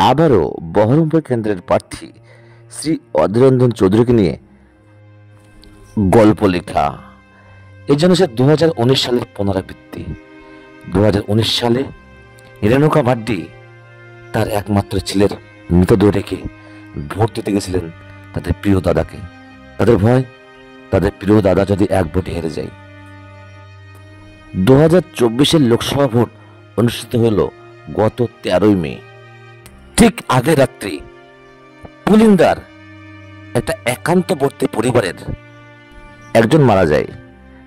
আবারও বহরমপুর কেন্দ্রের প্রার্থী শ্রী অধীররঞ্জন চৌধুরীকে নিয়ে গল্প লেখা। এই জন্য সে 2019 সালের পুনরাবৃত্তি। 2019 সালে রেণুকা মাড্ডি তার একমাত্র ছেলের মৃতদেহ রেখে ভোট দিতে গেছিলেন তাদের প্রিয় দাদাকে। তাদের ভয়, তাদের প্রিয় দাদা যদি এক ভোটে হেরে যায়। 2024-এর লোকসভা ভোট অনুষ্ঠিত হলো গত 13ই মে। ঠিক আগের রাত্রি পুলিন্দার একটা একান্তবর্তী পরিবারের একজন মারা যায়।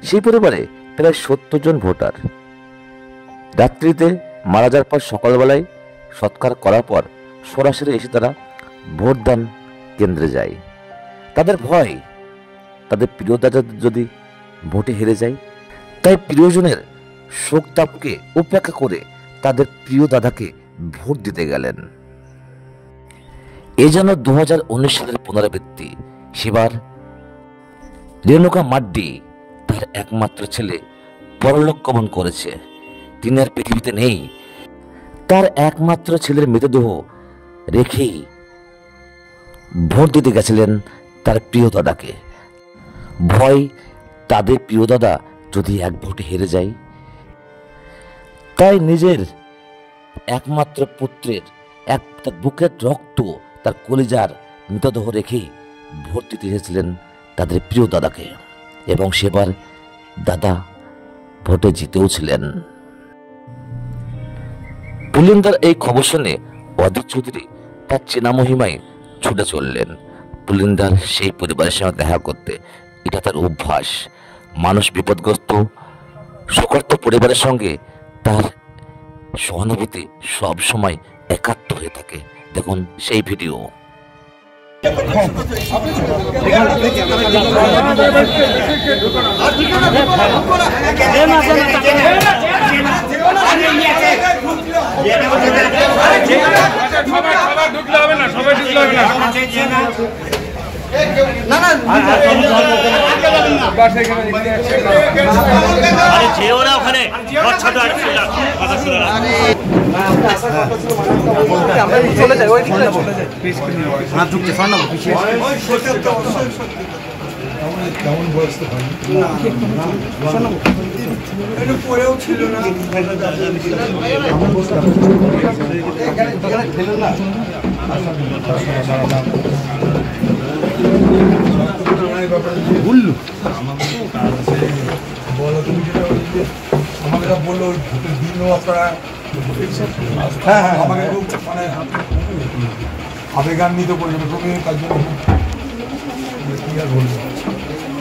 সেই পরিবারে প্রায় 70 জন ভোটার। রাত্রিতে মারা যাওয়ার পর সকালবেলায় সৎকার করার পর সরাসরি এসে তারা ভোটদান কেন্দ্রে যায়। তাদের ভয়, তাদের প্রিয় দাদা যদি ভোটে হেরে যায়। তাই প্রিয়জনের শোকতাপকে উপেক্ষা করে তাদের প্রিয় দাদাকে ভোট দিতে গেলেন। এ যেন 2019 সালের পুনরাবৃত্তি। সেবার রেণুকা মাড্ডি তার একমাত্র ছেলে পরলোক গমন করেছে, তিনি আর পৃথিবীতে নেই। তার একমাত্র ছেলের মৃতদেহ রেখেই ভোট দিতে গেছিলেন তার প্রিয় দাদাকে। ভয়, তাদের প্রিয় দাদা যদি এক ভোটে হেরে যায়। তাই নিজের একমাত্র পুত্রের তার বুকের রক্ত, তার কলিজার মৃতদেহ রেখেই ভোট দিতে এসেছিলেন তাদের প্রিয় দাদাকে। এবং সেবার দাদা ভোটে জিতেও ছিলেন। পুলিন্দার এই খবর শুনে অধীর চৌধুরী তার চেনা মহিমায় ছুটে চললেন পুলিন্দার সেই পরিবারের সঙ্গে দেখা করতে। এটা তার অভ্যাস। মানুষ বিপদগ্রস্ত শোকার্ত পরিবারের সঙ্গে তার সহানুভূতি সব সময় একাত্ম হয়ে থাকে। দেখুন সেই ভিডিও। বললো তুমি যেটা আমাকে বললো ভোটের দিনও আপনারা হ্যাঁ হ্যাঁ আমাকে মানে আবেগান্বিত করে তুমি তার জন্য কি আর বলবো।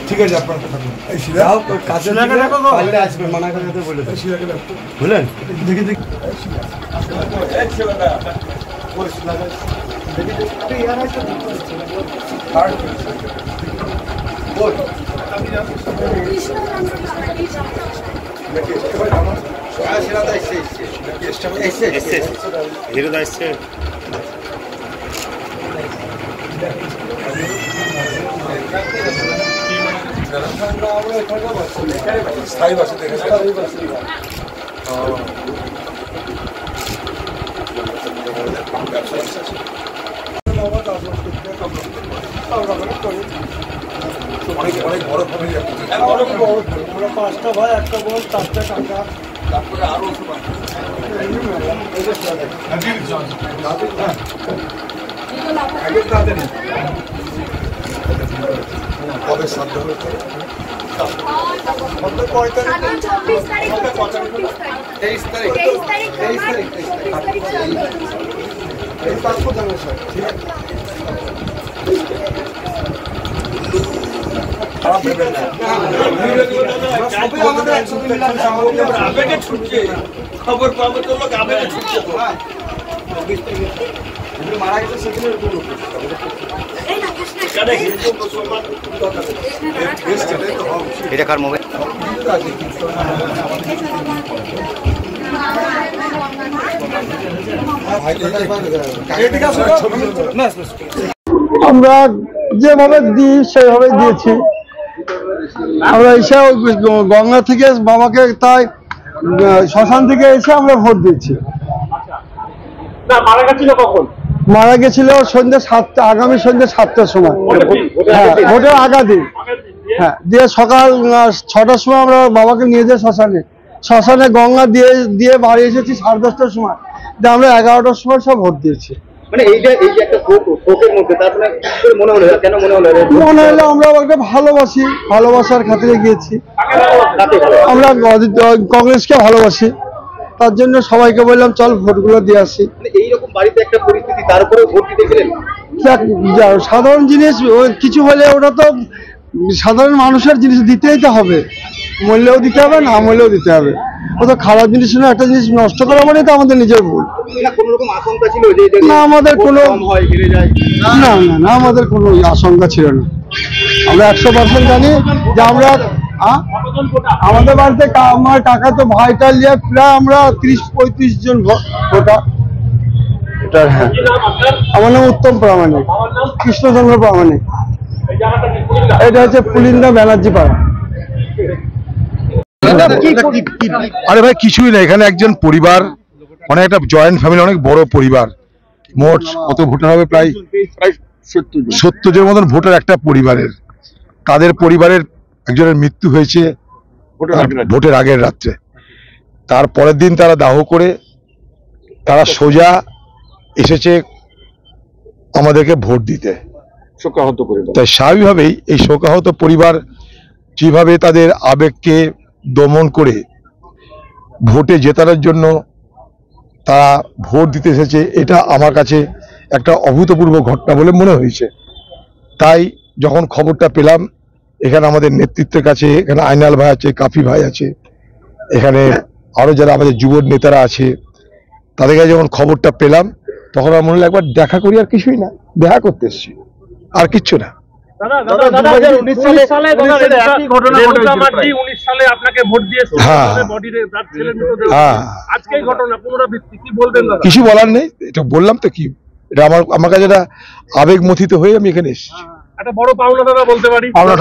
ঠিক আছে, আপনার আসবে মানা করে বলে বুঝলেন। দেখি দেখি স্থায়ী বাসে দেখেছি। অনেক অনেক বড় ফ্যামিলি, 5টা ভাই, একটা বোন, 4টা কাকা, তারপরে আরো কবে সাধ্য হয়েছে? 23 তারিখ পাসপোর্ট জানার স্যার। ঠিক আছে, খারাপ ভেবেন না, আবেগে ছুটছে, খবর পাবো তো লোক আবেগে ছুটছে। তো মারা গেছে সেখানে এটা কার মোবাইল? আমরা যেভাবে দিই সেভাবে দিয়েছি। আমরা এসে গঙ্গা থেকে বাবাকে, তাই শ্মশান থেকে এসে আমরা ভোট দিচ্ছি। না, মারা গেছিল কখন? মারা গেছিল সন্ধ্যে 7টা, আগামী সন্ধ্যে 7টার সময়। হ্যাঁ, ভোটের আগা দিন। হ্যাঁ, দিয়ে সকাল 6টার সময় আমরা বাবাকে নিয়ে যাই শ্মশানে গঙ্গা দিয়ে বাড়ি এসেছি 10:30টার সময়। দিয়ে আমরা 11টার সময় সব ভোট দিয়েছি। মানে এই যে একটা শোকের মধ্যে, তার মানে মনে হলো, কেন মনে হলো? মনে হলো আমরা ওকে ভালোবাসার খাতিরে গিয়েছি। আমরা কংগ্রেসকে ভালোবাসি, তার জন্য সবাইকে বললাম চল ভোটগুলো দিয়ে আসি। এইরকম বাড়িতে একটা পরিস্থিতি, তারপরে ভোট দিতেছিলেন? সাধারণ জিনিস কিছু হলে ওটা তো সাধারণ মানুষের জিনিস দিতেই তো হবে, মূল্যেও দিতে হবে, না মূল্যেও দিতে হবে। ও তো খারাপ জিনিস না, একটা জিনিস নষ্ট করা মানে তো আমাদের নিজের ভুল। কোনো রকম আশঙ্কা ছিল যে না, আমাদের কোনো হেরে যায়? না আমাদের কোনো আশঙ্কা ছিল না। আমরা 100% জানি যে আমরা আমাদের বাড়িতে আমার কাকা তো ভাইটা নিয়ে প্রায় আমরা 30-35 জন ভোটার। হ্যাঁ, আমার নাম উত্তম প্রামাণিক, কৃষ্ণচন্দ্র প্রামাণিক। এটা হচ্ছে পুলিন্দা ব্যানার্জি পাড়া। আরে ভাই কিছুই না, এখানে একজন পরিবার, অনেক একটা জয়েন্ট ফ্যামিলি, অনেক বড় পরিবার। মোট কত ভোটার হবে? প্রায় 70 জন মতন ভোটার একটা পরিবারের। তাদের পরিবারের একজনের মৃত্যু হয়েছে ভোটের আগের রাত্রে। তার পরের দিন তারা দাহ করে তারা সোজা এসেছে আমাদেরকে ভোট দিতে। শোকাহত পরিবার। তাই স্বাভাবিকভাবেই এই শোকাহত পরিবার যেভাবে তাদের আবেগকে দমন করে ভোটে জেতানোর জন্য তারা ভোট দিতে এসেছে, এটা আমার কাছে একটা অভূতপূর্ব ঘটনা বলে মনে হয়েছে। তাই যখন খবরটা পেলাম, এখানে আমাদের নেতৃত্বের কাছে, এখানে আইনাল ভাই আছে, কাফি ভাই আছে, এখানে আরো যারা আমাদের যুব নেতারা আছে, তাদের কাছে যখন খবরটা পেলাম তখন আমার মনে হলো একবার দেখা করি। আর কিছুই না, দেখা করতে এসেছি, আর কিচ্ছু না। কিছু বলার নেই, এটা বললাম তো। কি এটা আমার কাছে একটা আবেগ মথিত হয়ে আমি এখানে এসেছি। একটা বড় পাওনা দাদা বলতে পারি। পাওনা